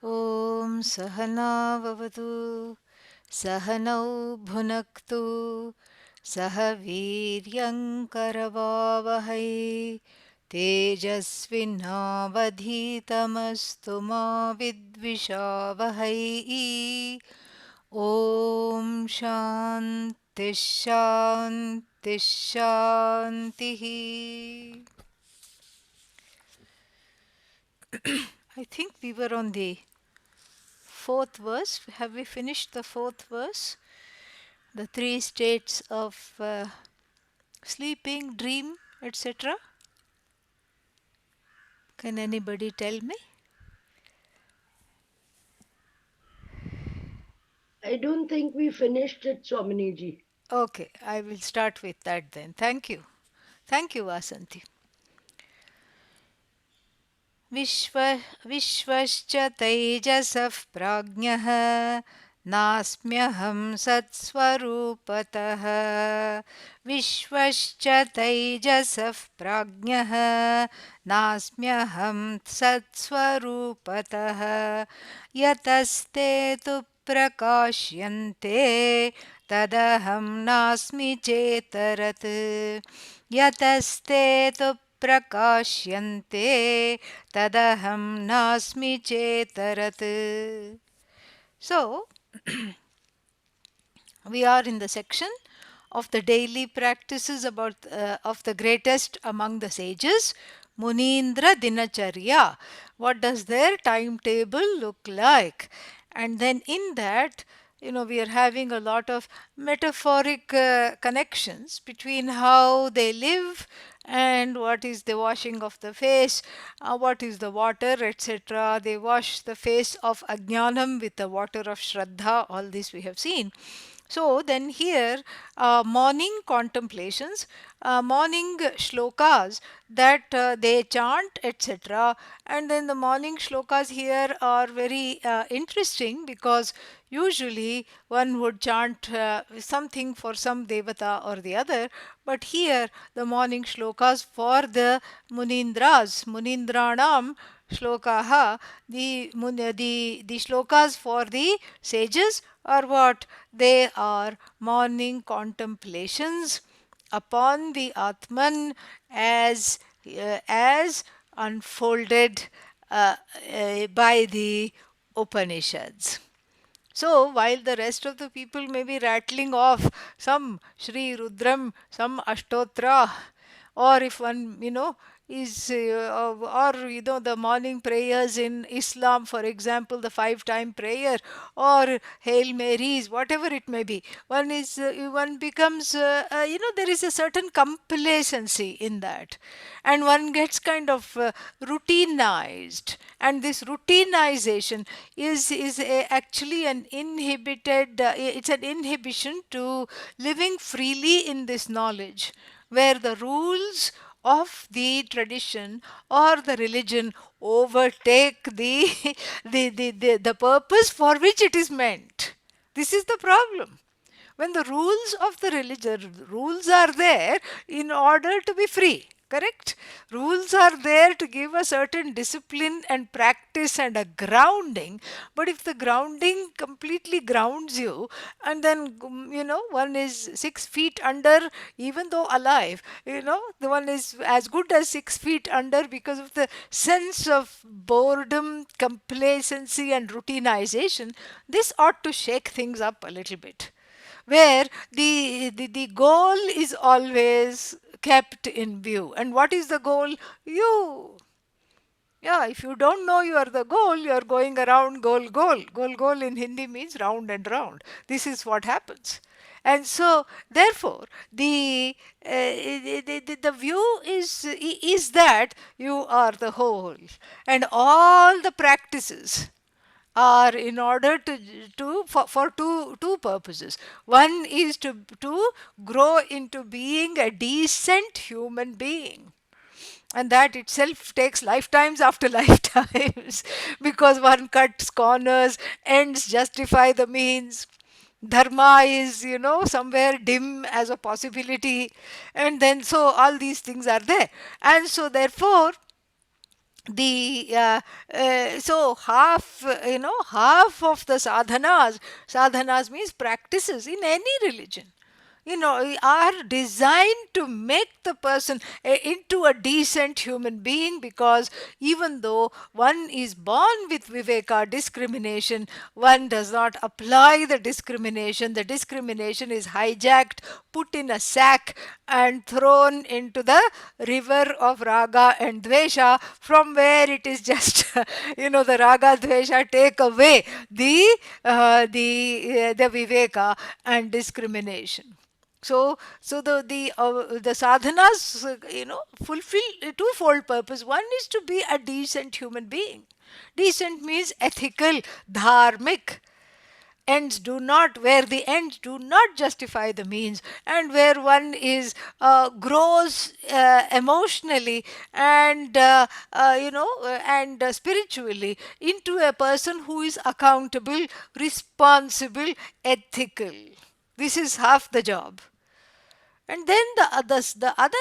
Om Sahana Vavatu Sahanau Bhunaktu Sahaviryam Karavavahai Tejasvinavadhitamastu ma vidvishavahai. Om Shanti Shanti Shanti. I think we were on the fourth verse. Have we finished the fourth verse? The three states of sleeping, dream, etc. Can anybody tell me? I don't think we finished it, Swaminiji. Okay, I will start with that then. Thank you. Thank you, Vasanti. विश्व विश्वश्च तैजसः प्राज्ञः नास्म्यहं सत्स्वरूपतः विश्वश्च तैजसः प्राज्ञः नास्म्यहं सत्स्वरूपतः यतस्ते तु प्रकाश्यन्ते तदहं नास्मि चेतरत् यतस्ते तु प्रकाश्यन्ते तदहं नास्मि चेतरत्. So, we are in the section of the daily practices about of the greatest among the sages, Munindra Dinacharya. What does their timetable look like? And then in that, we are having a lot of metaphoric connections between how they live and what is the washing of the face, what is the water, etc. They wash the face of Ajnanam with the water of Shraddha. All this we have seen. So then here, morning contemplations, morning shlokas that they chant, etc. And then the morning shlokas here are very interesting because usually one would chant something for some devata or the other, but here the morning shlokas for the Munindras, Munindranam shlokaha, the shlokas for the sages are what? They are morning contemplations upon the Atman as unfolded by the Upanishads. So while the rest of the people may be rattling off some Sri Rudram, some Ashtotra, or if one, is, or, the morning prayers in Islam, for example, the five-time prayer, or Hail Marys, whatever it may be, one becomes, there is a certain complacency in that. And one gets kind of routinized, and this routinization actually an inhibited it's an inhibition to living freely in this knowledge, where the rules of the tradition or the religion overtake the purpose for which it is meant. This is the problem. When the rules of the religion, rules are there in order to be free, correct? Rules are there to give a certain discipline and practice and a grounding. But if the grounding completely grounds you, and then one is 6 feet under, even though alive, the one is as good as 6 feet under because of the sense of boredom, complacency and routinization, this ought to shake things up a little bit, where the goal is always kept in view. And what is the goal? You. Yeah, if you don't know you are the goal, you are going around goal, goal. Goal, goal in Hindi means round and round. This is what happens. And so, therefore, the view is that you are the whole. And all the practices are in order for two purposes. One is to grow into being a decent human being, and that itself takes lifetimes after lifetimes, because one cuts corners, ends justify the means, dharma is somewhere dim as a possibility, and then so all these things are there. And so therefore So half, half of the sadhanas means practices in any religion, are designed to make the person into a decent human being, because even though one is born with viveka, discrimination, one does not apply the discrimination. The discrimination is hijacked, put in a sack, and thrown into the river of raga and dvesha, from where it is just, the raga dvesha take away the viveka and discrimination. So the sadhanas, fulfill a twofold purpose. One is to be a decent human being. Decent means ethical, dharmic. Ends do not Where the ends do not justify the means, and where one is grows emotionally and spiritually into a person who is accountable, responsible, ethical. This is half the job. And then the other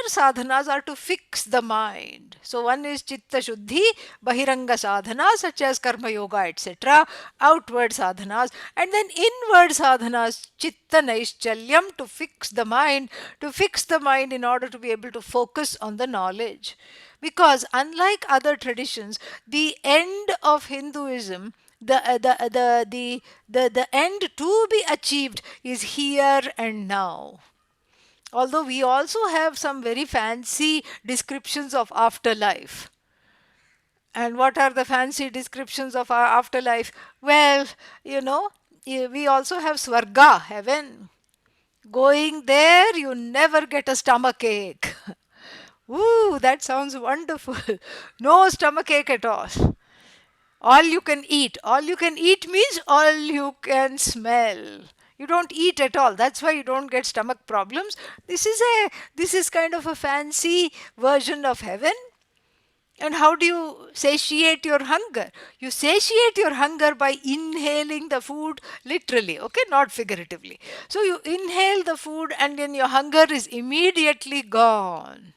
sadhanas are to fix the mind. So one is chitta shuddhi, bahiranga sadhanas such as karma yoga, etc. Outward sadhanas, and then inward sadhanas, chitta naischalyam, to fix the mind in order to be able to focus on the knowledge. Because unlike other traditions, the end of Hinduism, the end to be achieved is here and now. Although we also have some very fancy descriptions of afterlife. And what are the fancy descriptions of our afterlife? Well, we also have Swarga, heaven. Going there, you never get a stomach ache. Ooh, that sounds wonderful. No stomach ache at all. All you can eat. All you can eat means all you can smell. You don't eat at all. That's why you don't get stomach problems. This is kind of a fancy version of heaven. And how do you satiate your hunger? You satiate your hunger by inhaling the food literally, okay, not figuratively. So you inhale the food and then your hunger is immediately gone.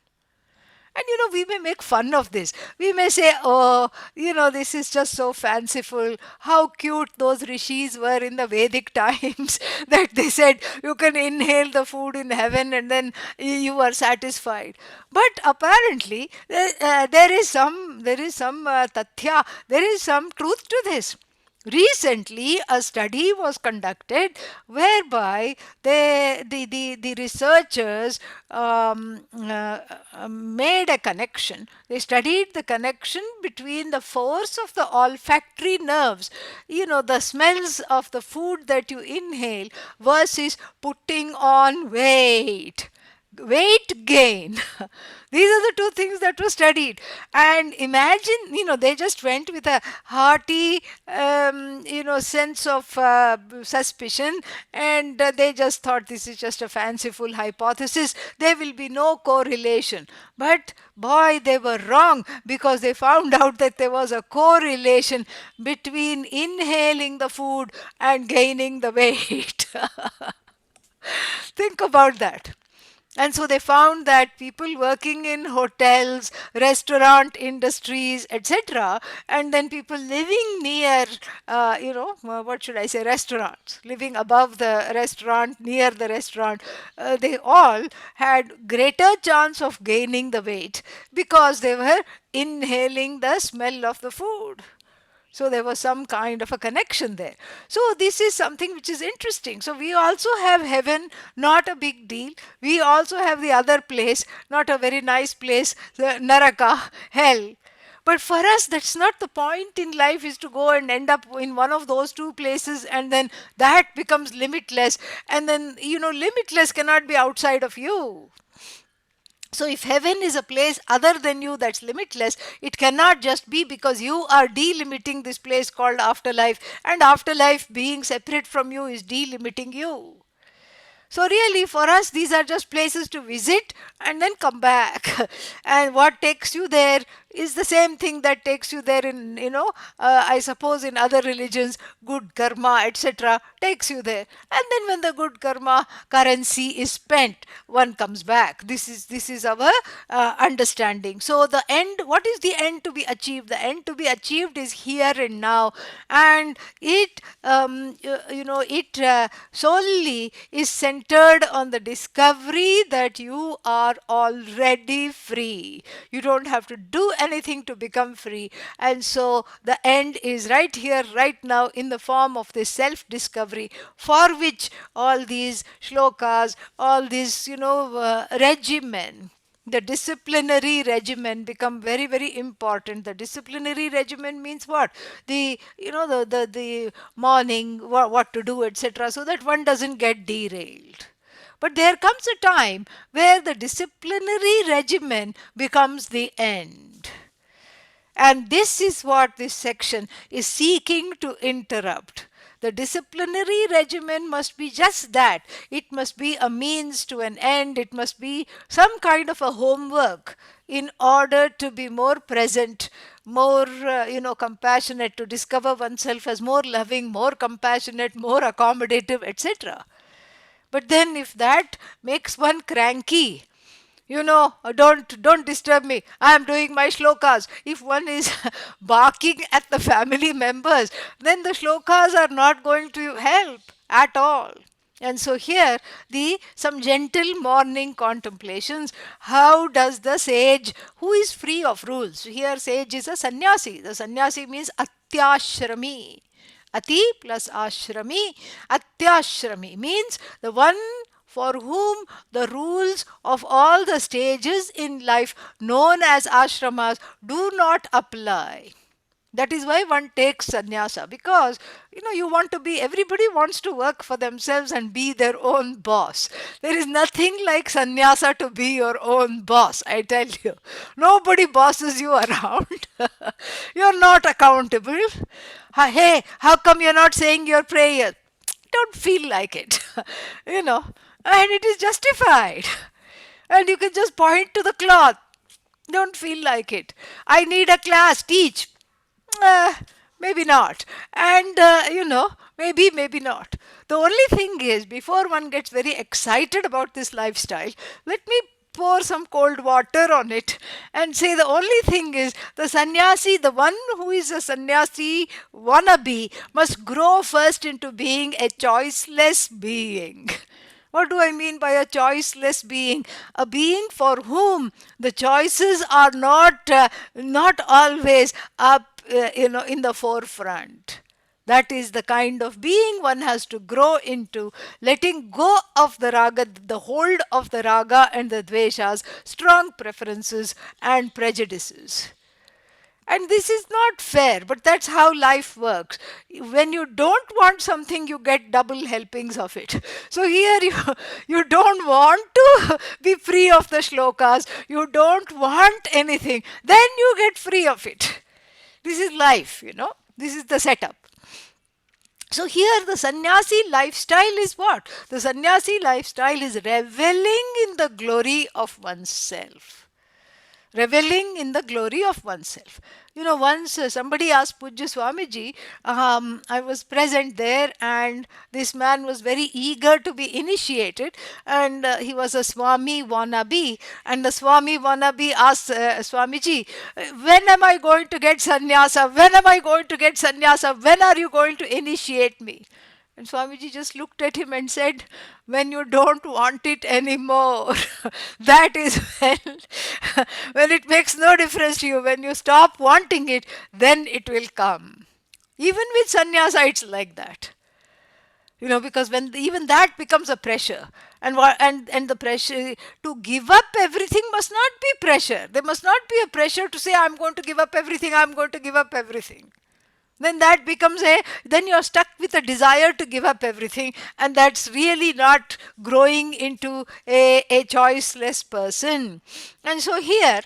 And we may make fun of this. We may say, oh, this is just so fanciful. How cute those rishis were in the Vedic times that they said you can inhale the food in heaven and then you are satisfied. But apparently, there is some tathya, there is some truth to this. Recently, a study was conducted whereby the researchers made a connection. They studied the connection between the force of the olfactory nerves, the smells of the food that you inhale, versus putting on weight gain. These are the two things that were studied. And imagine, they just went with a hearty sense of suspicion, and they just thought this is just a fanciful hypothesis, there will be no correlation. But boy, they were wrong, because they found out that there was a correlation between inhaling the food and gaining the weight. Think about that. And so they found that people working in hotels, restaurant industries, etc., and then people living near, what should I say, restaurants, living above the restaurant, near the restaurant, they all had greater chance of gaining the weight because they were inhaling the smell of the food. So there was some kind of a connection there. So this is something which is interesting. So we also have heaven, not a big deal. We also have the other place, not a very nice place, the Naraka, hell. But for us, that's not the point in life, is to go and end up in one of those two places, and then that becomes limitless. And then, limitless cannot be outside of you. So, if heaven is a place other than you that's limitless, it cannot just be because you are delimiting this place called afterlife, and afterlife being separate from you is delimiting you. So, really, for us, these are just places to visit and then come back. And what takes you there is the same thing that takes you there in, I suppose in other religions, good karma, etc., takes you there. And then when the good karma currency is spent, one comes back. This is our understanding. So the end, what is the end to be achieved? The end to be achieved is here and now, and it solely is centered on the discovery that you are already free. You don't have to do anything to become free. And so the end is right here, right now, in the form of this self discovery, for which all these shlokas, all these, regimen, the disciplinary regimen become very, very important. The disciplinary regimen means what? The morning, what to do, etc., so that one doesn't get derailed. But there comes a time where the disciplinary regimen becomes the end. And this is what this section is seeking to interrupt. The disciplinary regimen must be just that. It must be a means to an end. It must be some kind of a homework in order to be more present, more compassionate, to discover oneself as more loving, more compassionate, more accommodative, etc. But then if that makes one cranky, don't disturb me, I am doing my shlokas. If one is barking at the family members, then the shlokas are not going to help at all. And so here, the some gentle morning contemplations. How does the sage, who is free of rules? Here, sage is a sannyasi. The sannyasi means atyashrami. Ati plus ashrami. Atyashrami means the one for whom the rules of all the stages in life known as ashramas do not apply. That is why one takes sannyasa, because you want to be, everybody wants to work for themselves and be their own boss. There is nothing like sannyasa to be your own boss, I tell you. Nobody bosses you around. You're not accountable. Hey, how come you're not saying your prayer? Don't feel like it. you know and it is justified, and you can just point to the cloth. Don't feel like it. I need a class, teach. uh, Maybe not. And maybe not. The only thing is, before one gets very excited about this lifestyle, let me pour some cold water on it and say the only thing is, the sannyasi, the one who is a sannyasi wannabe, must grow first into being a choiceless being. What do I mean by a choiceless being? A being for whom the choices are not always up, in the forefront. That is the kind of being one has to grow into, letting go of the raga, the hold of the raga and the dveshas, strong preferences and prejudices. And this is not fair, but that's how life works. When you don't want something, you get double helpings of it. So here you don't want to be free of the shlokas, you don't want anything, then you get free of it. This is life. This is the setup. So here the sannyasi lifestyle is what? The sannyasi lifestyle is reveling in the glory of oneself. Reveling in the glory of oneself. Once somebody asked Pujya Swamiji, I was present there, and this man was very eager to be initiated, and he was a Swami wannabe. And the Swami wannabe asked Swamiji, when am I going to get sannyasa? When am I going to get sannyasa? When are you going to initiate me? And Swamiji just looked at him and said, when you don't want it anymore, that is when it makes no difference to you. When you stop wanting it, then it will come. Even with sannyasa, it's like that. Because when even that becomes a pressure, and the pressure to give up everything must not be pressure. There must not be a pressure to say, I'm going to give up everything, I'm going to give up everything. Then that becomes then you're stuck with a desire to give up everything, and that's really not growing into a choiceless person. And so here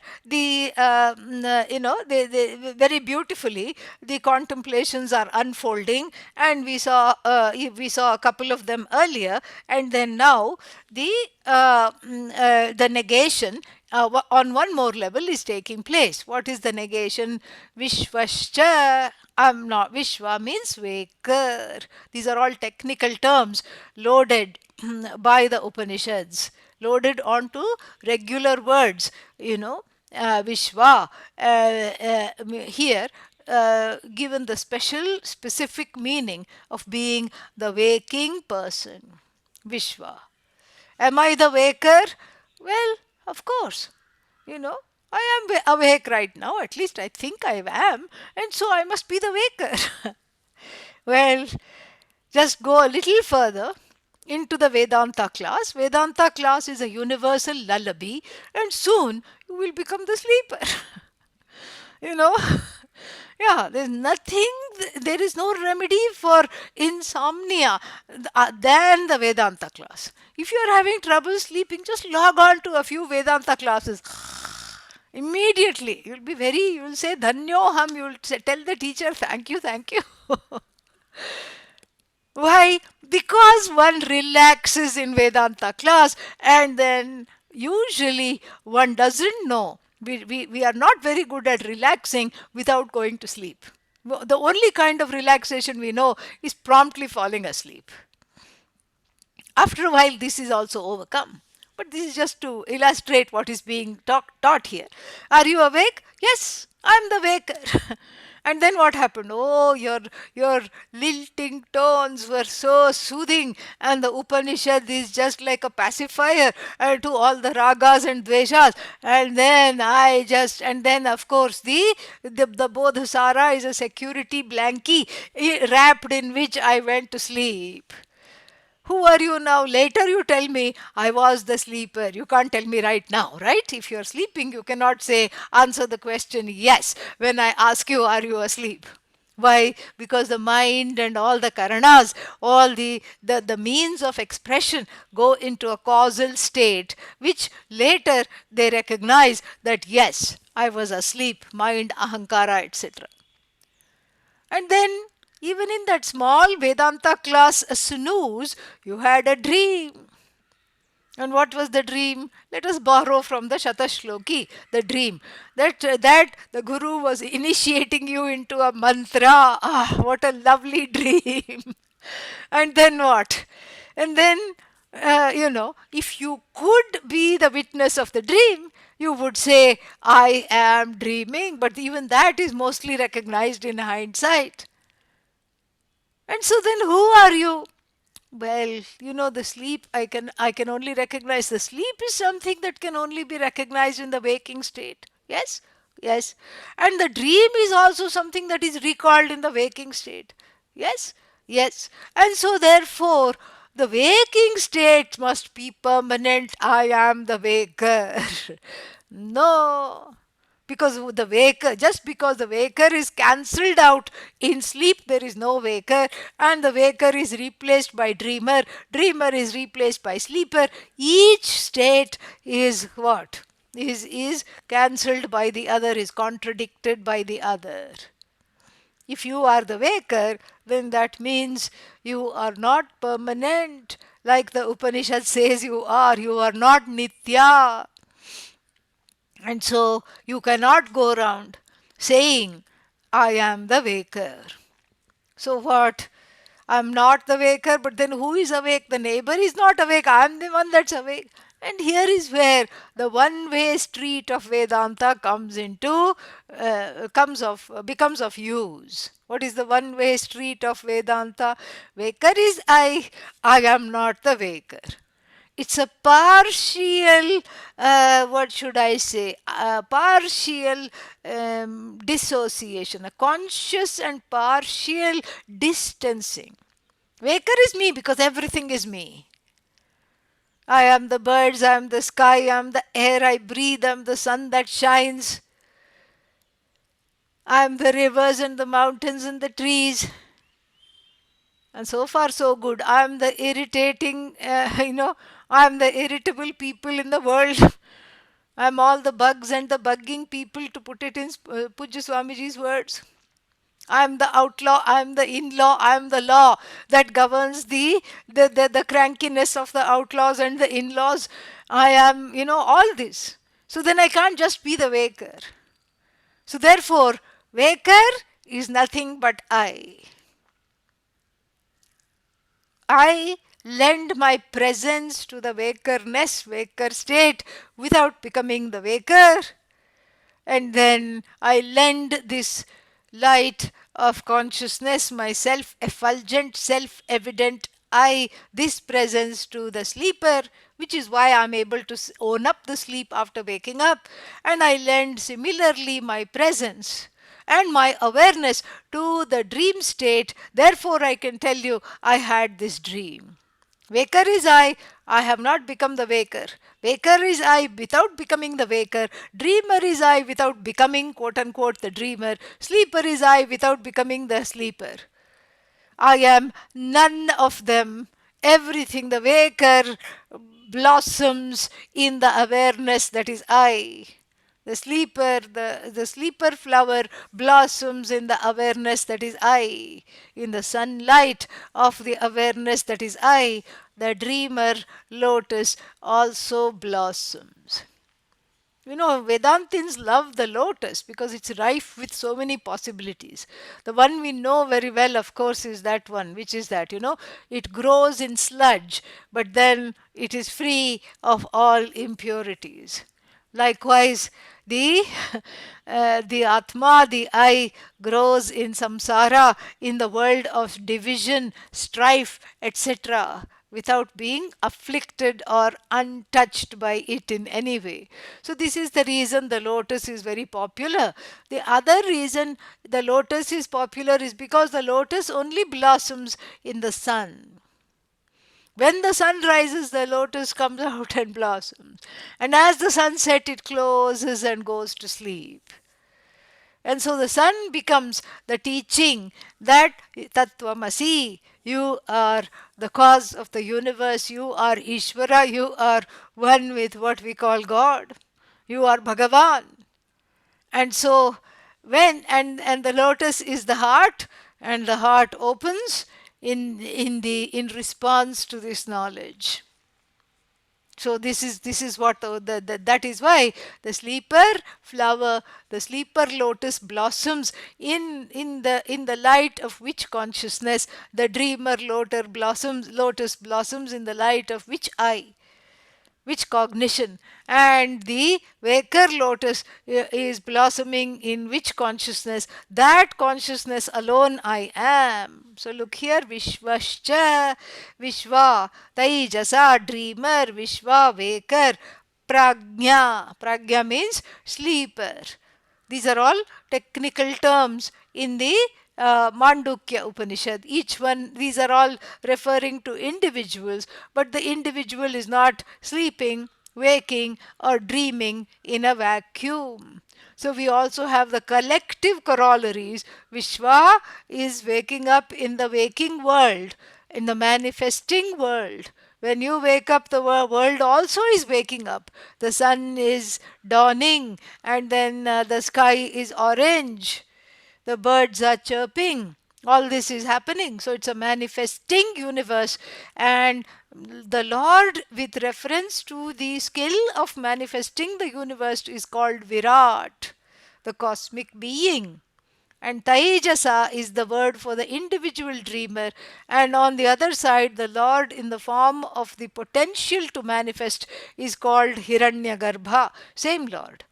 very beautifully the contemplations are unfolding, and we saw a couple of them earlier, and then now the negation on one more level is taking place. What is the negation? Vishvascha. I'm not. Vishva means waker. These are all technical terms loaded by the Upanishads, loaded onto regular words. Vishva. Here, given the specific meaning of being the waking person. Vishva. Am I the waker? Well, of course. You know, I am awake right now. At least I think I am. And so I must be the waker. Well, just go a little further into the Vedanta class. Vedanta class is a universal lullaby, and soon you will become the sleeper. you know yeah, there's nothing, there is no remedy for insomnia than the Vedanta class. If you are having trouble sleeping, just log on to a few Vedanta classes. Immediately you will say dhanyoham, you will tell the teacher thank you. Why? Because one relaxes in Vedanta class, and then usually one doesn't know. We are not very good at relaxing without going to sleep. The only kind of relaxation we know is promptly falling asleep. After a while, this is also overcome. But this is just to illustrate what is being taught here. Are you awake? Yes, I'm the waker. And then what happened? Oh, your lilting tones were so soothing, and the Upanishad is just like a pacifier to all the ragas and dveshas. And then of course the Bodhasara is a security blankie wrapped in which I went to sleep. Who are you now? Later you tell me I was the sleeper. You can't tell me right now, right? If you're sleeping, you cannot answer the question yes when I ask you, are you asleep? Why? Because the mind and all the karanas, all the means of expression go into a causal state, which later they recognize that yes, I was asleep, mind, ahankara, etc. And then, even in that small Vedanta class, a snooze, you had a dream. And what was the dream? Let us borrow from the Shatashloki, the dream. That the Guru was initiating you into a mantra. Ah, what a lovely dream. And then what? And then, if you could be the witness of the dream, you would say, I am dreaming. But even that is mostly recognized in hindsight. And so then who are you? Well, the sleep, I can only recognize the sleep is something that can only be recognized in the waking state. Yes? Yes. And the dream is also something that is recalled in the waking state. Yes? Yes. And so therefore the waking state must be permanent. I am the waker. No, just because the waker is cancelled out in sleep, there is no waker, and the waker is replaced by dreamer is replaced by sleeper. Each state is what is cancelled by the other, is contradicted by the other. If you are the waker, then that means you are not permanent, like the Upanishad says you are not nitya. And so you cannot go around saying, I am the waker. So what? I'm not the waker, but then who is awake? The neighbor is not awake. I'm the one that's awake. And here is where the one-way street of Vedanta becomes of use. What is the one-way street of Vedanta? Waker is I am not the waker. It's a partial, what should I say, a partial dissociation, a conscious and partial distancing. Waker is me because everything is me. I am the birds, I am the sky, I am the air I breathe, I am the sun that shines. I am the rivers and the mountains and the trees. And so far, so good. I am the I am the irritable people in the world. I am all the bugs and the bugging people, to put it in Pujya Swamiji's words. I am the outlaw, I am the in-law, I am the law that governs the crankiness of the outlaws and the in-laws. I am, all this. So then I can't just be the waker. So therefore, waker is nothing but I. I lend my presence to the wakerness, waker state without becoming the waker. And then I lend this light of consciousness, my self effulgent, self evident I, this presence to the sleeper, which is why I'm able to own up the sleep after waking up. And I lend similarly my presence and my awareness to the dream state. Therefore, I can tell you, I had this dream. Waker is I have not become the waker. Waker is I without becoming the waker. Dreamer is I without becoming quote unquote the dreamer. Sleeper is I without becoming the sleeper. I am none of them. Everything, the waker blossoms in the awareness that is I. The sleeper flower blossoms in the awareness that is I. In the sunlight of the awareness that is I, the dreamer lotus also blossoms. Vedantins love the lotus because it's rife with so many possibilities. The one we know very well, of course, is that one, which is that, it grows in sludge, but then it is free of all impurities. Likewise, the the Atma, the I, grows in samsara, in the world of division, strife, etc., without being afflicted or untouched by it in any way. So, this is the reason the lotus is very popular. The other reason the lotus is popular is because the lotus only blossoms in the sun. When the sun rises, the lotus comes out and blossoms. And as the sun sets, it closes and goes to sleep. And so the sun becomes the teaching that Tattvamasi, you are the cause of the universe, you are Ishvara, you are one with what we call God, you are Bhagavan. And so and the lotus is the heart, and the heart opens in response to this knowledge. So this is what that is why the sleeper flower, the sleeper lotus blossoms in the light of which consciousness, the dreamer lotus blossoms in the light of which cognition, and the waker lotus is blossoming in which consciousness, that consciousness alone I am. So look here, Vishvascha, Vishva, Taijasa, dreamer, Vishva, waker, Pragya means sleeper. These are all technical terms in the Mandukya Upanishad. Each one, these are all referring to individuals, but the individual is not sleeping, waking, or dreaming in a vacuum. So we also have the collective corollaries. Vishwa is waking up in the waking world, in the manifesting world. When you wake up, the world also is waking up. The sun is dawning, and then the sky is orange. The birds are chirping. All this is happening. So it's a manifesting universe. And the Lord, with reference to the skill of manifesting the universe, is called Virat, the cosmic being. And Taijasa is the word for the individual dreamer. And on the other side, the Lord, in the form of the potential to manifest, is called Hiranyagarbha, same Lord.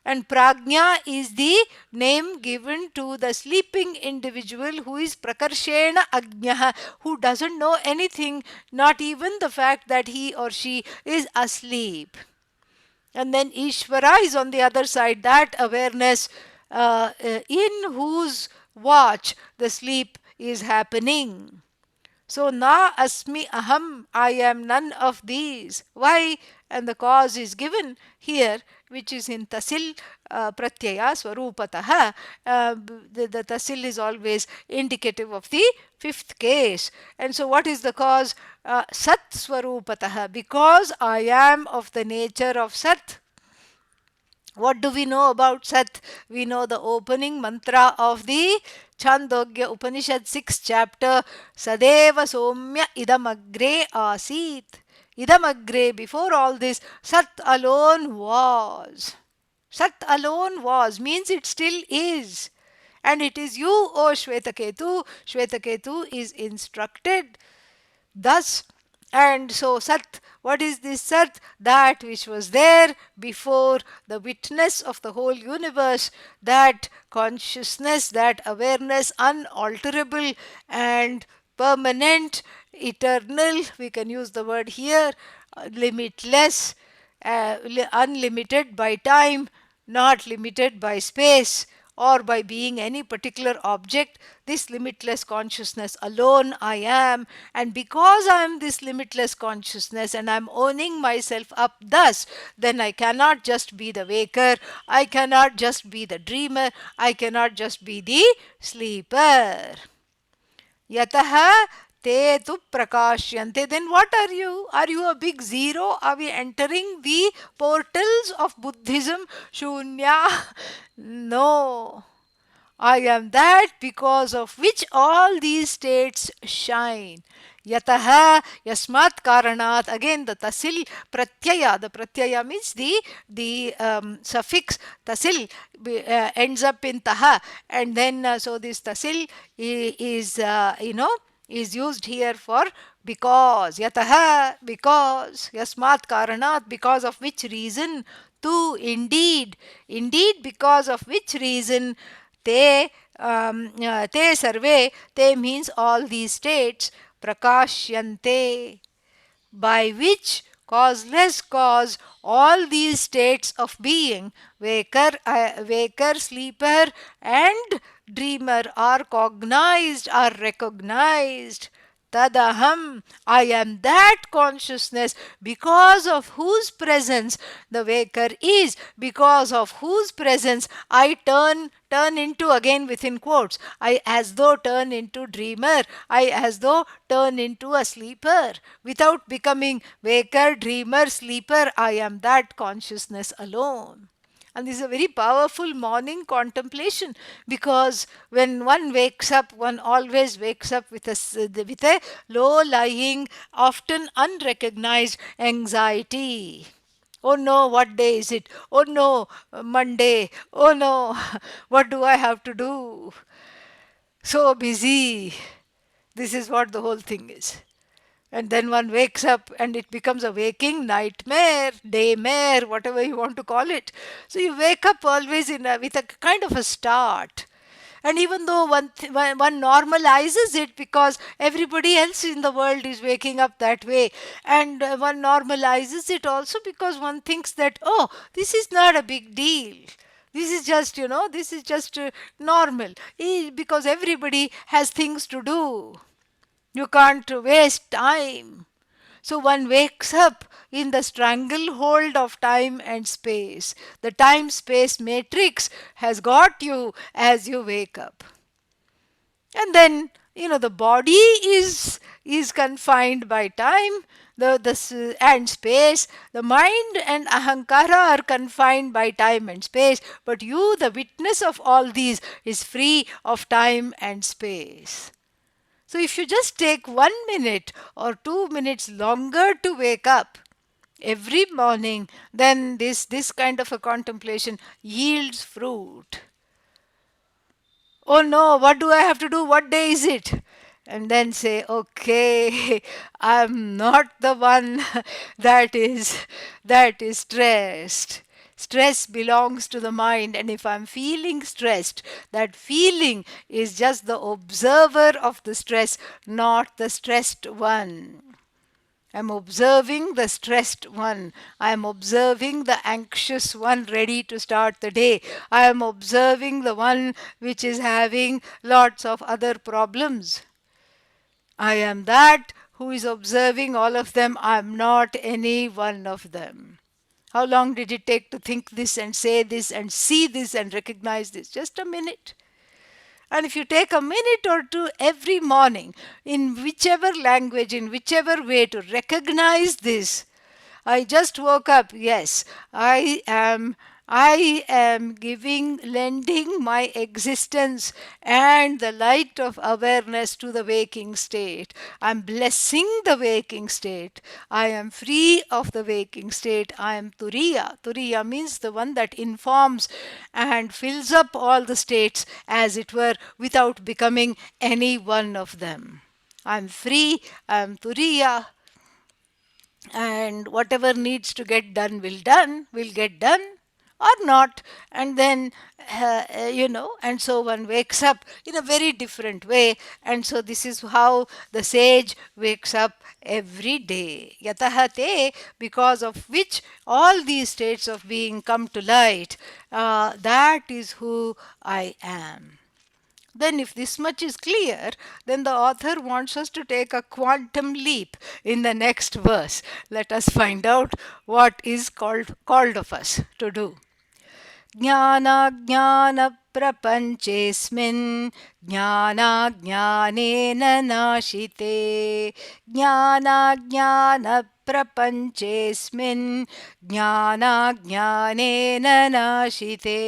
And Prajna is the name given to the sleeping individual who is Prakarshena Ajnaha, who doesn't know anything, not even the fact that he or she is asleep. And then Ishvara is on the other side, that awareness in whose watch the sleep is happening. So, na asmi aham, I am none of these. Why? And the cause is given here, which is in tasil pratyaya swarupataha. The tasil is always indicative of the fifth case. And so, what is the cause? Sat swarupataha, because I am of the nature of Sat. What do we know about Sat? We know the opening mantra of the Chandogya Upanishad 6th chapter, Sadeva Somya Idam Agre Asit. Idamagre, before all this, Sat alone was. Sat alone was means it still is. And it is you, O Shvetaketu. Shvetaketu is instructed thus. And so, Sat, what is this Sat? That which was there before the witness of the whole universe, that consciousness, that awareness, unalterable and permanent, eternal, we can use the word here, limitless, unlimited by time, not limited by space or by being any particular object. This limitless consciousness alone I am. And because I am this limitless consciousness and I am owning myself up thus, then I cannot just be the waker, I cannot just be the dreamer, I cannot just be the sleeper. Yataha te tu prakashyante. Then what are you? Are you a big zero? Are we entering the portals of Buddhism? Shunya? No. I am that because of which all these states shine. Yataha, yasmat karanat. Again, the tasil pratyaya. The pratyaya means the suffix tasil ends up in taha, and then so this tasil is is used here for because. Yataha, because. Yasmat karanat, because of which reason. Tu, indeed. Indeed, because of which reason. Te, te sarve, te means all these states, prakashyante, by which causeless cause all these states of being, waker, sleeper, and dreamer, are cognized, are recognized. Tadaham, I am that consciousness because of whose presence the waker is, because of whose presence I turn into, again within quotes, I as though turn into dreamer, I as though turn into a sleeper. Without becoming waker, dreamer, sleeper, I am that consciousness alone. And this is a very powerful morning contemplation, because when one wakes up, one always wakes up with a low lying, often unrecognized anxiety. Oh no, what day is it? Oh no, Monday. Oh no, what do I have to do? So busy. This is what the whole thing is. And then one wakes up and it becomes a waking nightmare, daymare, whatever you want to call it. So you wake up always with a kind of a start. And even though one normalizes it because everybody else in the world is waking up that way, and one normalizes it also because one thinks that, oh, this is not a big deal. This is just, this is just normal. Because everybody has things to do. You can't waste time. So one wakes up in the stranglehold of time and space. The time space matrix has got you as you wake up. And then, the body is confined by time, and space. The mind and ahankara are confined by time and space. But you, the witness of all these, is free of time and space. So if you just take 1 minute or 2 minutes longer to wake up every morning, then this kind of a contemplation yields fruit. Oh no, what do I have to do? What day is it? And then say, okay, I'm not the one that is stressed. Stress belongs to the mind, and if I'm feeling stressed, that feeling is just the observer of the stress, not the stressed one. I'm observing the stressed one. I am observing the anxious one ready to start the day. I am observing the one which is having lots of other problems. I am that who is observing all of them. I am not any one of them. How long did it take to think this and say this and see this and recognize this? Just a minute. And if you take a minute or two every morning, in whichever language, in whichever way, to recognize this, I just woke up, yes, I am I am lending my existence and the light of awareness to the waking state. I'm blessing the waking state. I am free of the waking state. I am Turiya. Turiya means the one that informs and fills up all the states, as it were, without becoming any one of them. I'm free, I'm Turiya, and whatever needs to get done will get done or not. And then and so one wakes up in a very different way. And so this is how the sage wakes up every day. Yataha te, because of which all these states of being come to light. That is who I am. Then, if this much is clear, then the author wants us to take a quantum leap in the next verse. Let us find out what is called of us to do. ज्ञानाज्ञानप्रपञ्चेऽस्मिन् ज्ञानाज्ञानेन नाशिते ज्ञानाज्ञानप्रपञ्चेऽस्मिन् ज्ञानाज्ञानेन नाशिते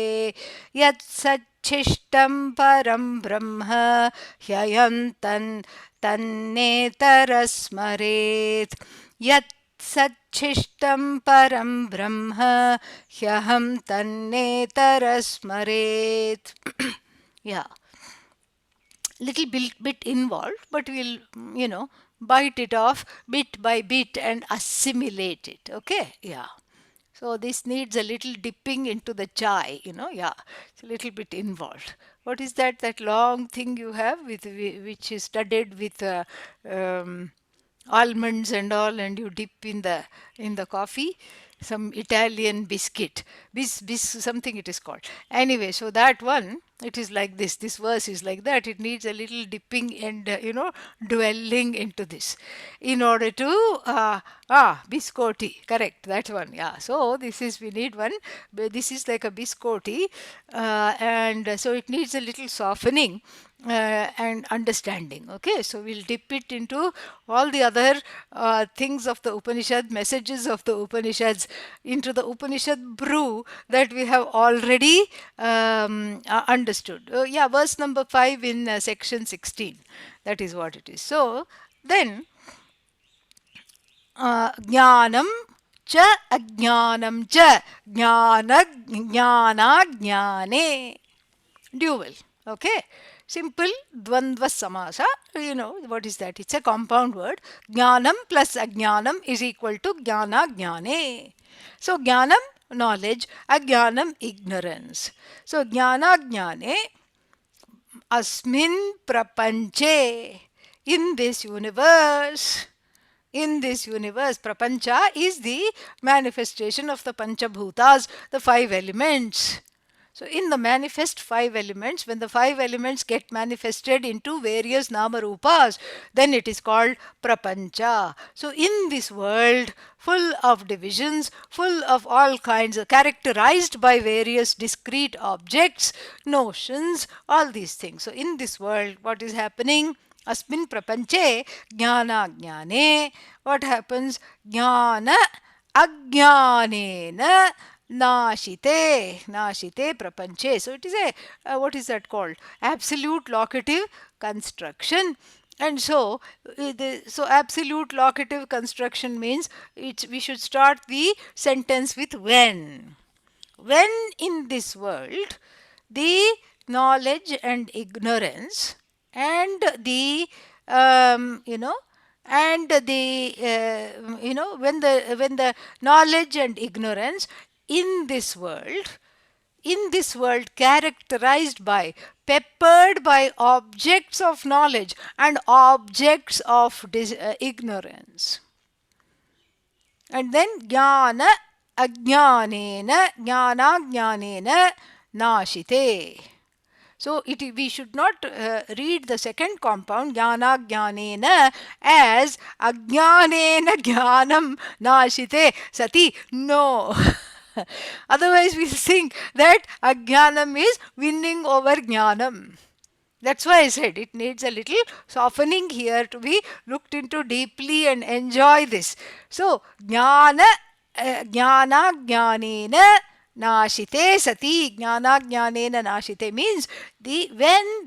यत्सच्छिष्टं परं ब्रह्म ह्ययं तन्नेतरस्मरेत् यत् सच्छिष्टं परं ब्रह्म ह्यहं तन्नेतरस्मरेत्. Yeah, little bit involved, but we'll, bite it off bit by bit and assimilate it. Okay, yeah. So this needs a little dipping into the chai, yeah, it's a little bit involved. What is that? That long thing you have with which is studded with almonds and all, and you dip in the coffee. Some Italian biscuit, something it is called. Anyway, so that one, it is like this. This verse is like that. It needs a little dipping and dwelling into this, in order to biscotti. Correct, that one. Yeah. So this is, we need one. This is like a biscotti, and so it needs a little softening and understanding. Okay, so we'll dip it into all the other things of the Upanishad, messages of the Upanishads, into the Upanishad brew that we have already understood. Yeah, verse number 5 in section 16. That is what it is. So then, ज्ञानं च अज्ञानं च ज्ञानाज्ञाने. Dual. Okay. Simple dvandva samasa. You know what is that? It's a compound word. Jnanam plus ajnanam is equal to jnana jnane. So jnanam, knowledge, ajnanam, ignorance. So jnana jnane, asmin prapanche, in this universe. In this universe, prapancha is the manifestation of the panchabhutas, the five elements. So in the manifest five elements, when the five elements get manifested into various namarupas, then it is called prapancha. So in this world, full of divisions, full of all kinds, characterized by various discrete objects, notions, all these things. So in this world, what is happening? Asmin prapanche jnana jnane. What happens? Jnana ajnanena nashite prapanche. So it is a what is that called? Absolute locative construction. And so absolute locative construction means we should start the sentence with when. When in this world the knowledge and ignorance and the and the when the knowledge and ignorance in this world characterized by, peppered by objects of knowledge and objects of ignorance. And then jnana ajnanena jnanajnanena nashite. So we should not read the second compound jnana jnanena as ajnanena jnanam nashite sati. No. Otherwise we'll think that ajnanam is winning over jnanam. That's why I said it needs a little softening here to be looked into deeply and enjoy this. So, jnana jnanena Nashite sati jnana jnanena nashite means when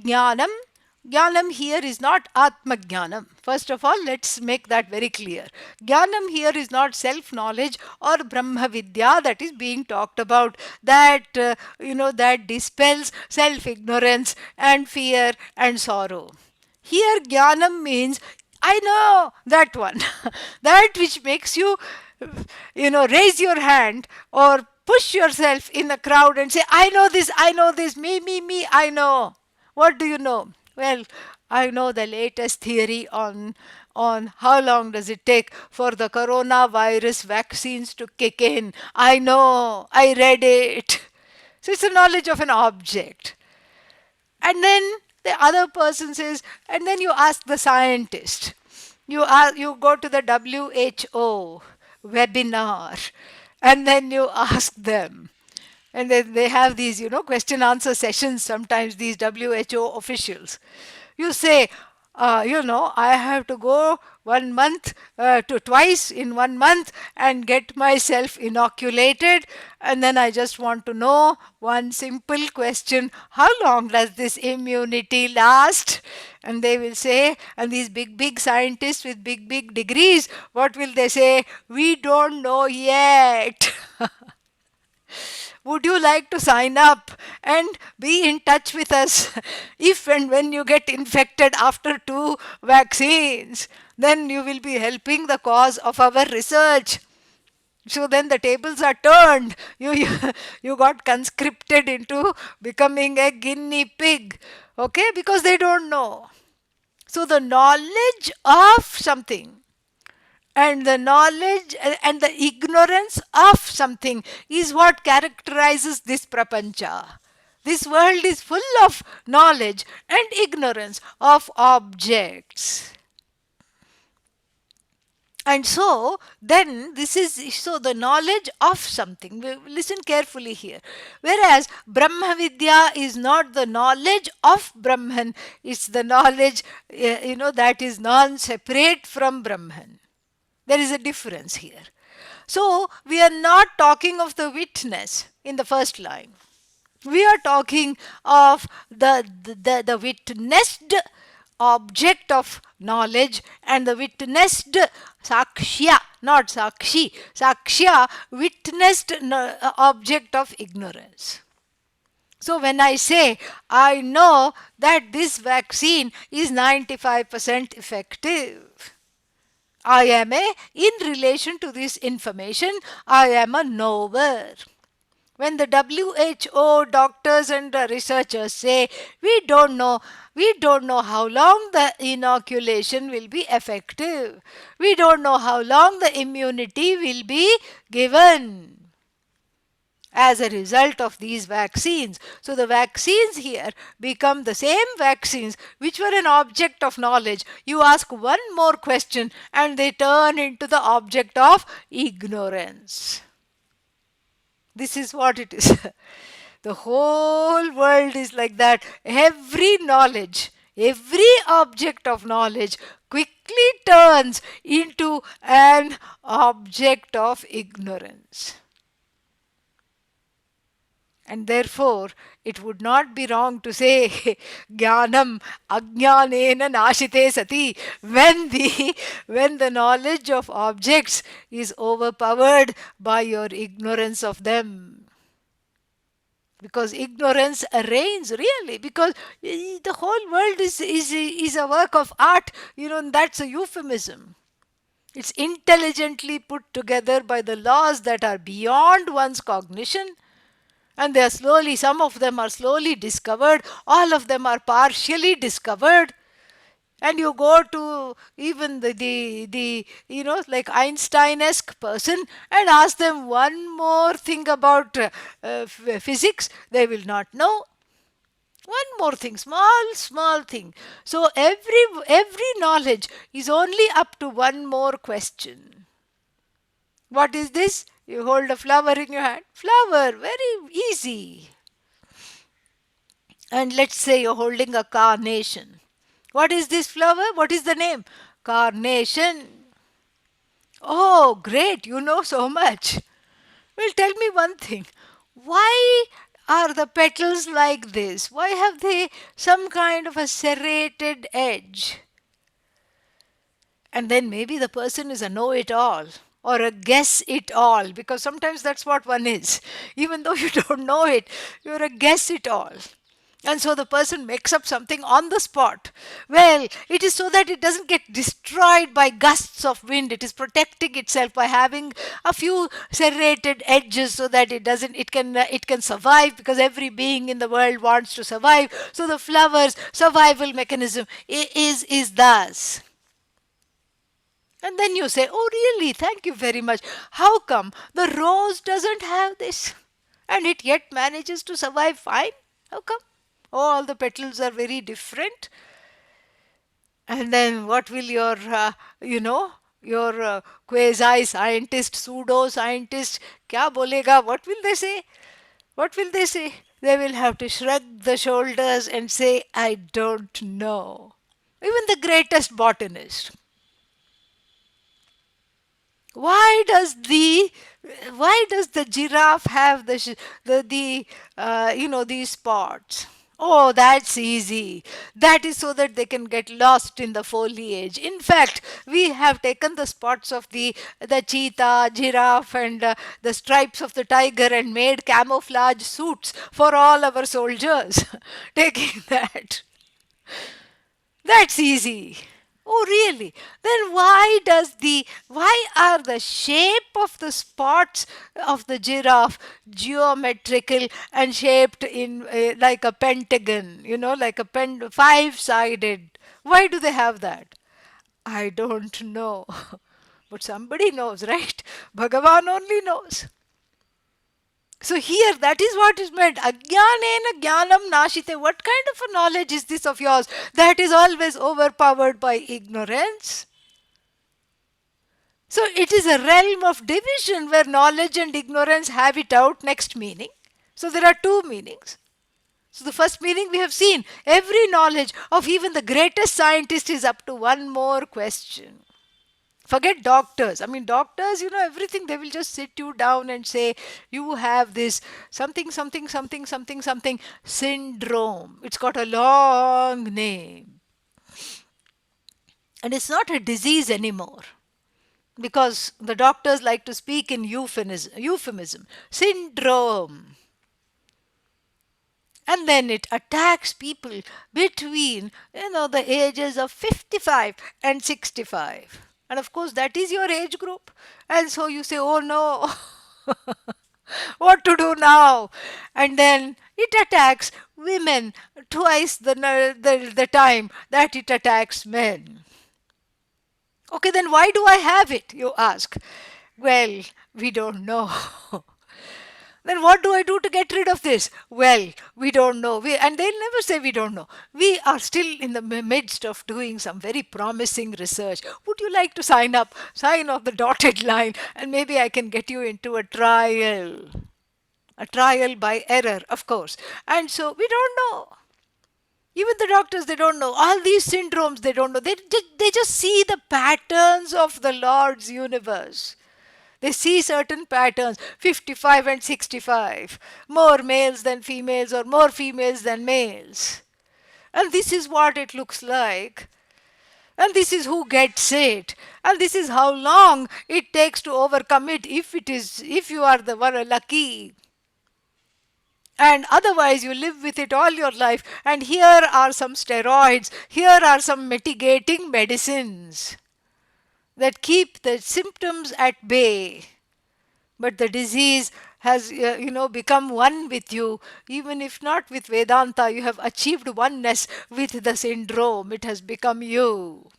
jnanam here is not atma jnanam. First of all, let's make that very clear. Jnanam here is not self knowledge or brahma vidya that is being talked about, that that dispels self ignorance and fear and sorrow. Here, jnanam means I know that one, that which makes you, raise your hand or push yourself in a crowd and say, I know this, me, I know. What do you know? Well, I know the latest theory on how long does it take for the coronavirus vaccines to kick in. I know, I read it. So it's a knowledge of an object. And then the other person says, and then you ask the scientist. You go to the WHO webinar, and then you ask them. And then they have these, question answer sessions sometimes, these WHO officials. You say, I have to go 1 month to twice in 1 month and get myself inoculated. And then I just want to know one simple question: how long does this immunity last? And they will say, and these big scientists with big degrees, what will they say? We don't know yet. Would you like to sign up and be in touch with us if and when you get infected after 2 vaccines? Then you will be helping the cause of our research. So then the tables are turned. You got conscripted into becoming a guinea pig. Okay? Because they don't know. So the knowledge of something and the knowledge and the ignorance of something is what characterizes this prapancha. This world is full of knowledge and ignorance of objects. And so, then this is so the knowledge of something. Listen carefully here. Whereas Brahma Vidya is not the knowledge of Brahman, it's the knowledge, that is non separate from Brahman. There is a difference here. So, we are not talking of the witness in the first line. We are talking of the witnessed object of knowledge and the witnessed sakshya, not sakshi. Sakshya, witnessed object of ignorance. So when I say, I know that this vaccine is 95% effective, I am in relation to this information, I am a knower. When the WHO doctors and researchers say, we don't know how long the inoculation will be effective. We don't know how long the immunity will be given as a result of these vaccines. So the vaccines here become the same vaccines which were an object of knowledge. You ask one more question and they turn into the object of ignorance. This is what it is. The whole world is like that. Every knowledge, every object of knowledge quickly turns into an object of ignorance. And therefore, it would not be wrong to say jnanam ajnanena nashite sati, when the knowledge of objects is overpowered by your ignorance of them. Because ignorance reigns, really, because the whole world is a work of art, and that's a euphemism. It's intelligently put together by the laws that are beyond one's cognition. And they are slowly, some of them are slowly discovered, all of them are partially discovered. And you go to even the like Einstein-esque person and ask them one more thing about physics, they will not know. One more thing, small thing. So every knowledge is only up to one more question. What is this? You hold a flower in your hand. Flower, very easy. And let's say you're holding a carnation. What is this flower? What is the name? Carnation. Oh, great, you know so much. Well, tell me one thing. Why are the petals like this? Why have they some kind of a serrated edge? And then maybe the person is a know it all or a guess it all, because sometimes that's what one is. Even though you don't know it, you're a guess it all. And so the person makes up something on the spot. Well, it is so that it doesn't get destroyed by gusts of wind. It is protecting itself by having a few serrated edges so that it can survive, because every being in the world wants to survive. So the flower's survival mechanism is thus. And then you say, oh, really? Thank you very much. How come the rose doesn't have this? And it yet manages to survive fine? How come? Oh, all the petals are very different. And then what will your quasi scientist, pseudo scientist, kya bolega? What will they say? What will they say? They will have to shrug the shoulders and say, I don't know. Even the greatest botanist. Why does the giraffe have these spots? Oh, that's easy. That is so that they can get lost in the foliage. In fact, we have taken the spots of the cheetah, giraffe, and the stripes of the tiger and made camouflage suits for all our soldiers. Taking that. That's easy. Oh, really? Then why are the shape of the spots of the giraffe geometrical and shaped in like a pentagon, like a five-sided? Why do they have that? I don't know. But somebody knows, right? Bhagavan only knows. So here, that is what is meant. Ajnanena jnanam nashite. What kind of a knowledge is this of yours that is always overpowered by ignorance? So it is a realm of division where knowledge and ignorance have it out. Next meaning. So there are two meanings. So the first meaning we have seen. Every knowledge of even the greatest scientist is up to one more question. Forget doctors. I mean, doctors, everything, they will just sit you down and say, you have this something, something, something, something, something syndrome. It's got a long name. And it's not a disease anymore, because the doctors like to speak in euphemism. Syndrome. And then it attacks people between, the ages of 55 and 65. And of course, that is your age group. And so you say, oh no, what to do now? And then it attacks women twice the time that it attacks men. Okay, then why do I have it, you ask? Well, we don't know. Then what do I do to get rid of this? Well, we don't know. And they'll never say we don't know. We are still in the midst of doing some very promising research. Would you like to sign up? Sign off the dotted line, and maybe I can get you into a trial. A trial by error, of course. And so we don't know. Even the doctors, they don't know. All these syndromes, they don't know. They just see the patterns of the Lord's universe. They see certain patterns, 55 and 65, more males than females or more females than males. And this is what it looks like. And this is who gets it. And this is how long it takes to overcome it if you are the one lucky. And otherwise you live with it all your life. And here are some steroids. Here are some mitigating medicines that keep the symptoms at bay. But the disease has, become one with you. Even if not with Vedanta, you have achieved oneness with the syndrome. It has become you.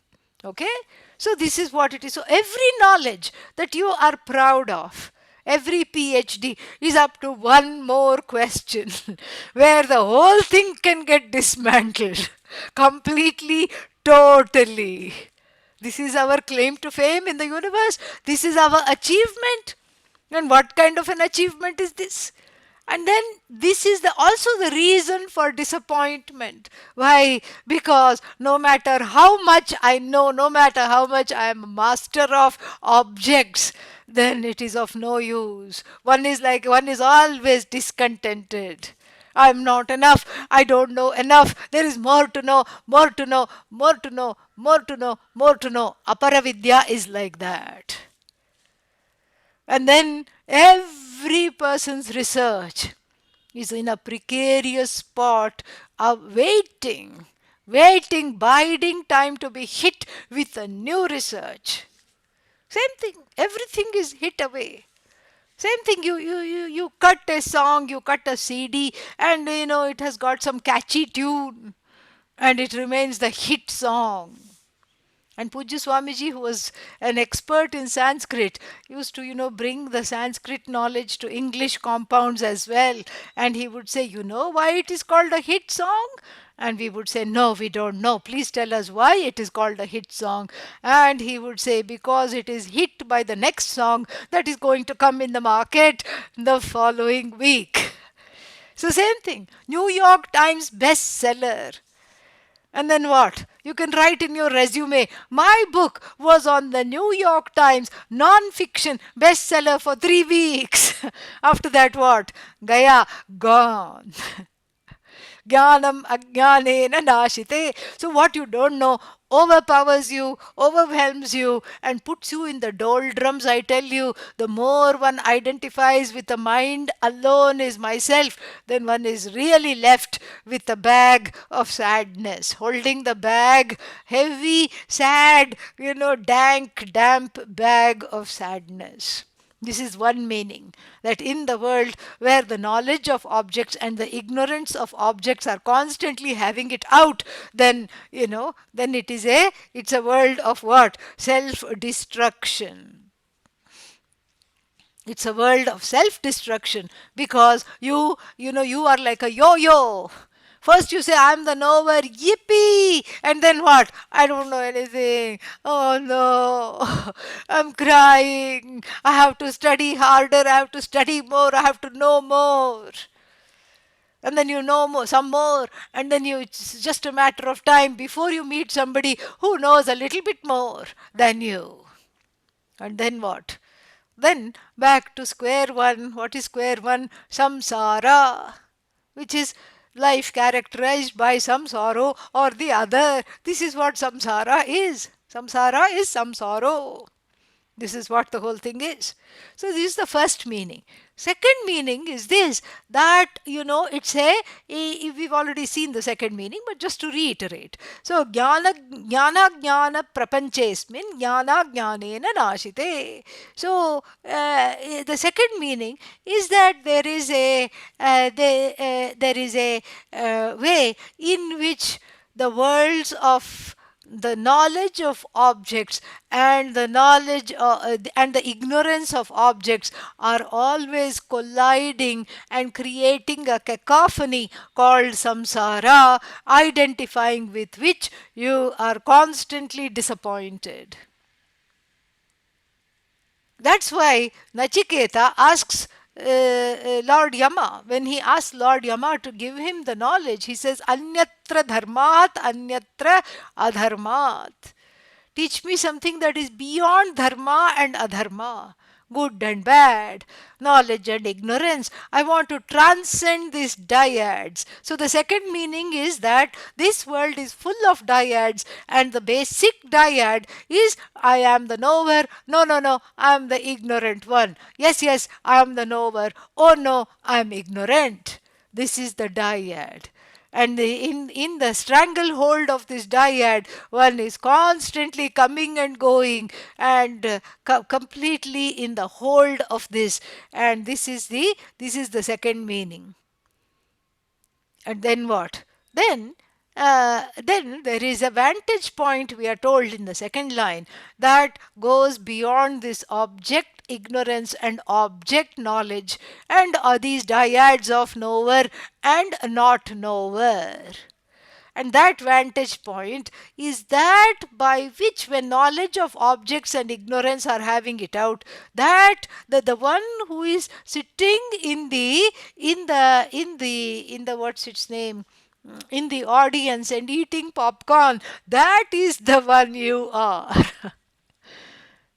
Okay? So this is what it is. So every knowledge that you are proud of, every PhD is up to one more question where the whole thing can get dismantled completely, totally. This is our claim to fame in the universe. This is our achievement. And what kind of an achievement is this? And then this is also the reason for disappointment. Why? Because no matter how much I know, no matter how much I am a master of objects, then it is of no use. One is always discontented. I'm not enough. I don't know enough. There is more to know, more to know, more to know, more to know, more to know. Aparavidya is like that. And then every person's research is in a precarious spot of waiting, biding time to be hit with a new research. Same thing, everything is hit away. Same thing, you cut a song, you cut a CD, and it has got some catchy tune, and it remains the hit song. And Pujya Swamiji, who was an expert in Sanskrit, used to, bring the Sanskrit knowledge to English compounds as well. And he would say, you know why it is called a hit song? And we would say, no, we don't know. Please tell us why it is called a hit song. And he would say, because it is hit by the next song that is going to come in the market the following week. So, same thing. New York Times bestseller. And then what? You can write in your resume, my book was on the New York Times non-fiction bestseller for 3 weeks. After that, what? Gaya, gone. Jnanam ajnanena nashite. So what you don't know overpowers you, overwhelms you, and puts you in the doldrums. I tell you, the more one identifies with the mind alone is myself, then one is really left with a bag of sadness, holding the bag, heavy, sad, dank, damp bag of sadness. This is one meaning, that in the world where the knowledge of objects and the ignorance of objects are constantly having it out, then then it's a world of what? Self destruction. It's a world of self destruction, because you are like a yo-yo. First you say, I'm the knower, yippee, and then what? I don't know anything. Oh no, I'm crying. I have to study harder, I have to study more, I have to know more. And then you know more, some more, and then it's just a matter of time before you meet somebody who knows a little bit more than you. And then what? Then back to square one. What is square one? Samsara, which is life characterized by some sorrow or the other. This is what samsara is. Samsara is some sorrow. This is what the whole thing is. So this is the first meaning. Second meaning is this, that it's we've already seen the second meaning, but just to reiterate. So jnana prapanchesmin jnana jnanena nashite. So the second meaning is that there is a way in which the worlds of the knowledge of objects and the ignorance of objects are always colliding and creating a cacophony called samsara, identifying with which you are constantly disappointed. That's why Nachiketa asks Lord Yama, when he asks Lord Yama to give him the knowledge, he says, Anyatra dharmat, anyatra adharmat. Teach me something that is beyond dharma and adharma, good and bad, knowledge and ignorance. I want to transcend these dyads. So the second meaning is that this world is full of dyads, and the basic dyad is I am the knower. No, no, no, I am the ignorant one. Yes, yes, I am the knower. Oh no, I am ignorant. This is the dyad. And in the stranglehold of this dyad, one is constantly coming and going, and completely in the hold of this. And this is the second meaning. And then what? Then there is a vantage point, we are told in the second line, that goes beyond this object ignorance and object knowledge, and are these dyads of knower and not knower. And that vantage point is that by which, when knowledge of objects and ignorance are having it out, that the one who is sitting in the what's its name, in the audience and eating popcorn, that is the one you are.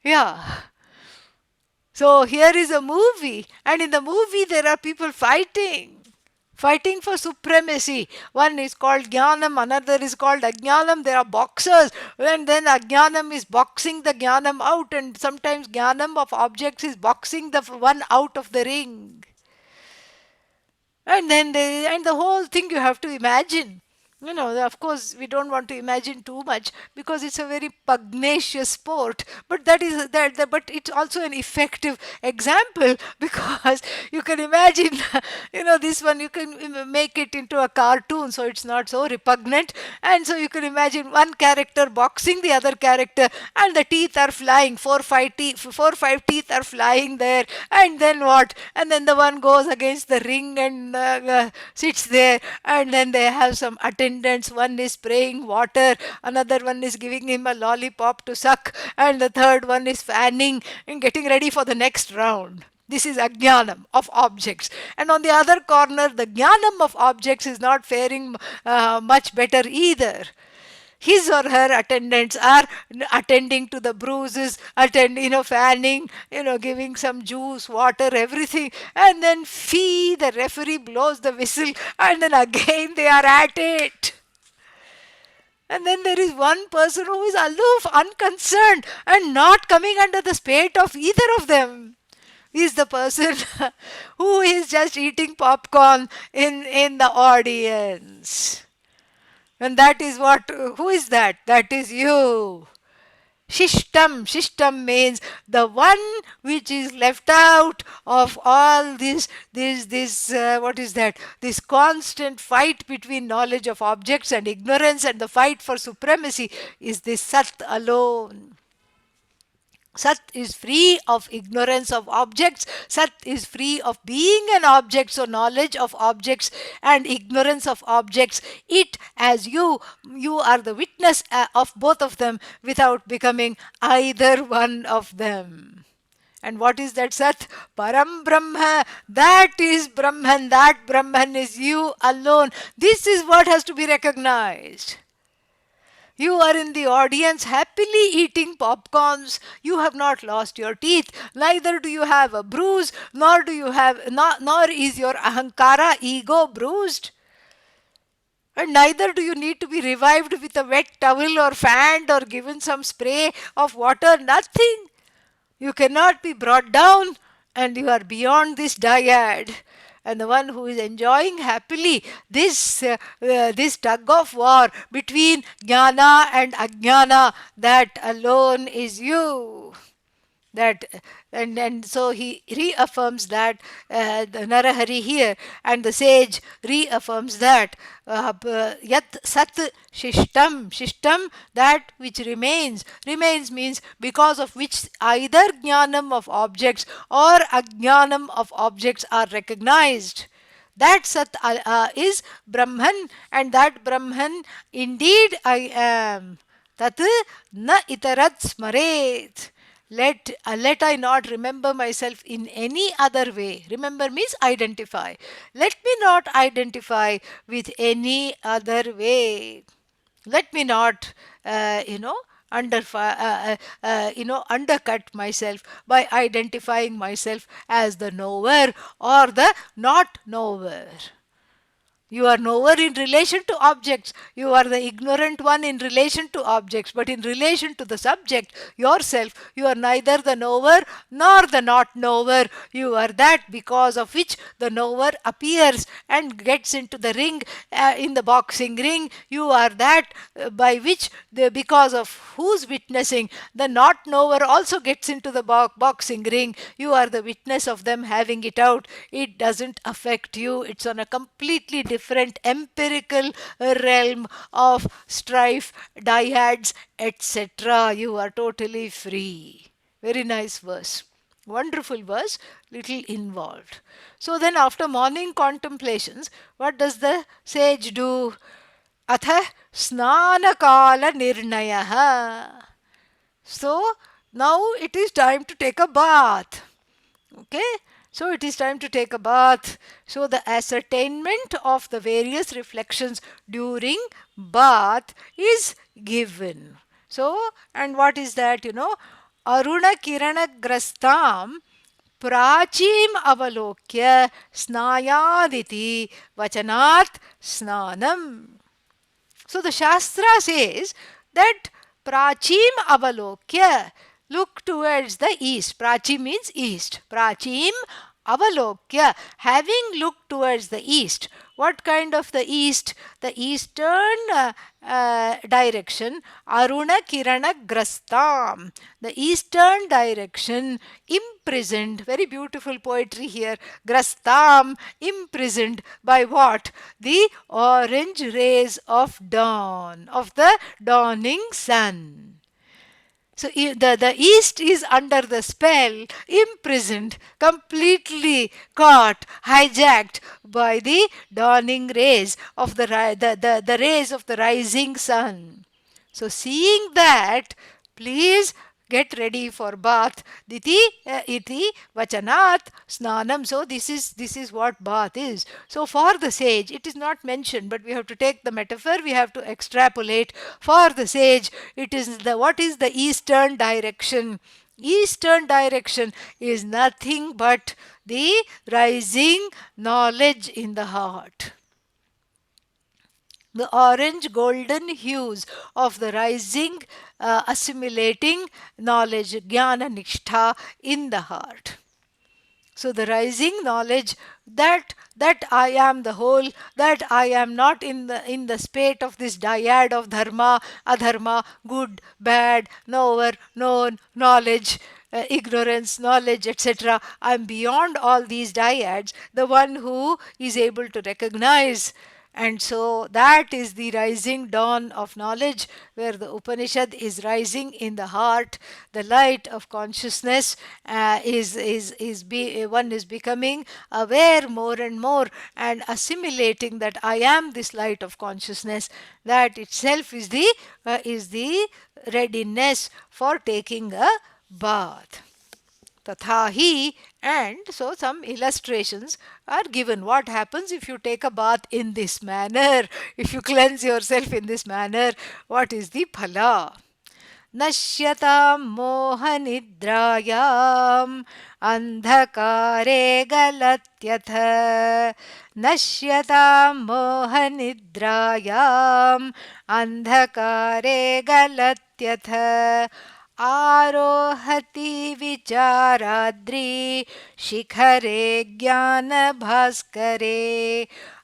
Yeah. So here is a movie, and in the movie there are people fighting for supremacy. One is called Jnanam, another is called Ajnanam. There are boxers, and then Ajnanam is boxing the Jnanam out, and sometimes Jnanam of objects is boxing the one out of the ring. And then and the whole thing you have to imagine. Of course, we don't want to imagine too much because it's a very pugnacious sport. But but it's also an effective example because you can imagine, this one you can make it into a cartoon, so it's not so repugnant. And so you can imagine one character boxing the other character, and the teeth are flying. Four, five teeth are flying there, and then what? And then the one goes against the ring and sits there, and then they have some attendants. One is spraying water, another one is giving him a lollipop to suck, and the third one is fanning and getting ready for the next round. This is ajnanam of objects. And on the other corner, the jnanam of objects is not faring much better either. His or her attendants are attending to the bruises, fanning, giving some juice, water, everything, and then the referee blows the whistle, and then again they are at it. And then there is one person who is aloof, unconcerned, and not coming under the spate of either of them. He is the person who is just eating popcorn in the audience. And that is what, who is that? That is you. Shishtam. Shishtam means the one which is left out of all what is that? This constant fight between knowledge of objects and ignorance, and the fight for supremacy is this Sat alone. Sat is free of ignorance of objects. Sat is free of being an object. So knowledge of objects and ignorance of objects. It as you are the witness of both of them without becoming either one of them. And what is that Sat? Param Brahma. That is Brahman. That Brahman is you alone. This is what has to be recognized. You are in the audience happily eating popcorns. You have not lost your teeth. Neither do you have a bruise, nor is your ahankara, ego, bruised. And neither do you need to be revived with a wet towel or fanned or given some spray of water. Nothing. You cannot be brought down, and you are beyond this dyad. And the one who is enjoying happily this tug of war between jnana and ajnana, that alone is you. That and so he reaffirms that, the Narahari here, and the sage reaffirms that, yat sat shishtam, that which remains means because of which either jnanam of objects or ajnanam of objects are recognized. That Sat is Brahman, and that Brahman indeed I am. Tat na itarat smaret. Let I not remember myself in any other way. Remember means identify. Let me not identify with any other way. Let me not, undercut myself by identifying myself as the knower or the not knower. You are knower in relation to objects. You are the ignorant one in relation to objects. But in relation to the subject, yourself, you are neither the knower nor the not knower. You are that because of which the knower appears and gets into the ring, in the boxing ring. You are that by which, because of whose witnessing, the not knower also gets into the boxing ring. You are the witness of them having it out. It doesn't affect you. It's on a completely different empirical realm of strife, dyads, etc. You are totally free. Very nice verse. Wonderful verse, little involved. So then, after morning contemplations, what does the sage do? Atha snanakala nirnaya. So now it is time to take a bath. Okay, so it is time to take a bath. So the ascertainment of the various reflections during bath is given. So, and what is that? Aruna kirana grastam प्राचीम अवलोक्य स्नायादिति वचनात् स्नानम. So the Shastra says that Prachim Avalokya, look towards the east. Prachi means east. Prachim Avalokya, having looked towards the east. What kind of the east? The eastern direction. Aruna Kirana Grastam. The eastern direction, imprisoned. Very beautiful poetry here. Grastam, imprisoned by what? The orange rays of dawn, of the dawning sun. So the east is under the spell, imprisoned, completely caught, hijacked by the dawning rays of the rays of the rising sun. So seeing that, please get ready for bath. Diti iti vachanat snanam. So this is what bath is. So for the sage, it is not mentioned, but we have to take the metaphor, we have to extrapolate. For the sage, it is the what is the eastern direction? Eastern direction is nothing but the rising knowledge in the heart, the orange golden hues of the rising, assimilating knowledge, jnana nishtha, in the heart. So the rising knowledge that I am the whole, that I am not in the spate of this dyad of dharma, adharma, good, bad, knower, known, knowledge, ignorance, knowledge, etc. I am beyond all these dyads, the one who is able to recognize. And so that is the rising dawn of knowledge, where the Upanishad is rising in the heart. The light of consciousness one is becoming aware more and more and assimilating that I am this light of consciousness. That itself is the readiness for taking a bath. Tathahi, and so some illustrations are given. What happens if you take a bath in this manner? If you cleanse yourself in this manner, what is the phala? नश्यतां मोहनिद्रायाम् अन्धकारे गलत्यथ नश्यतां मोहनिद्रायाम् अन्धकारे गलत्यथ आरोहति विचाराद्रि शिखरे ज्ञानभास्करे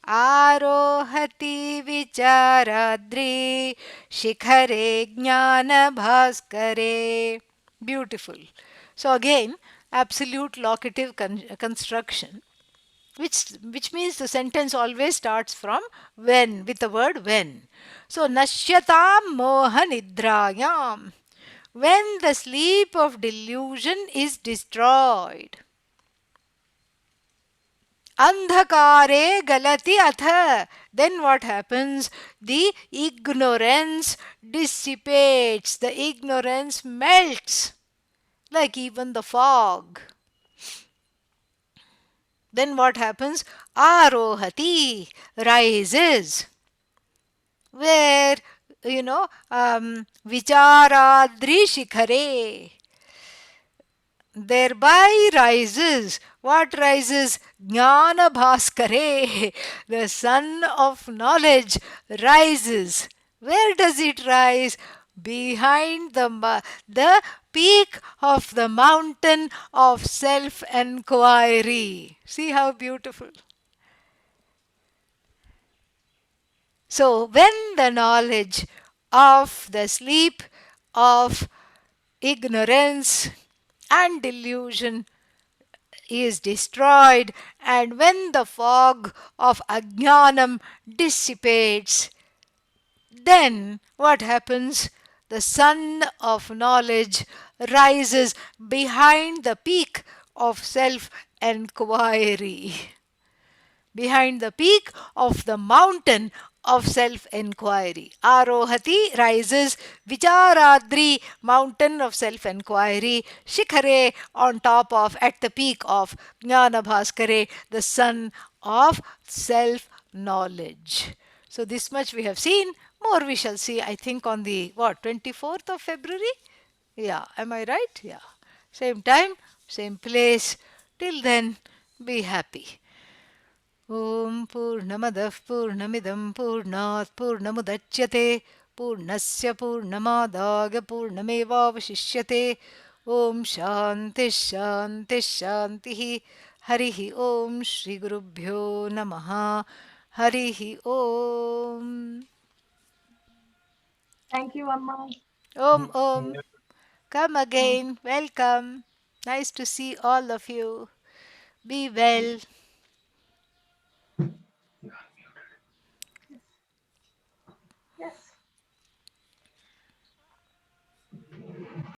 आरोहति विचाराद्रि शिखरे ज्ञानभास्करे. Beautiful. So again, absolute locative construction, which means the sentence always starts from when, with the word when. So nashyatam moha nidrayam, when the sleep of delusion is destroyed. Andhakare galati atha, then what happens? The ignorance dissipates, the ignorance melts like even the fog. Then what happens? Arohati, rises. Where, vicharadri shikhare, thereby rises. What rises? Jnana Bhaskare, the sun of knowledge rises. Where does it rise? Behind the peak of the mountain of self-enquiry. See how beautiful. So when the knowledge of the sleep of ignorance and delusion is destroyed, and when the fog of ajnanam dissipates, then what happens? The sun of knowledge rises behind the peak of self-enquiry, behind the peak of the mountain of self-enquiry. Arohati, rises, vicharadri, mountain of self-enquiry, shikhare, on top of, at the peak of, jnana bhaskare, the sun of self-knowledge. So this much we have seen. More we shall see, I think, on the, 24th of February? Yeah, am I right? Yeah. Same time, same place, Till then, be happy. ॐ पूर्णमदः पूर्णमिदं पूर्णात् पूर्णमुदच्यते पूर्णस्य पूर्णमादाय पूर्णमेवावशिष्यते ॐ शान्तिः शान्तिः शान्तिः हरिः ॐ श्रीगुरुभ्यो नमः हरिः ॐ Thank you, Amma. Om Om come again welcome nice to see all of you be well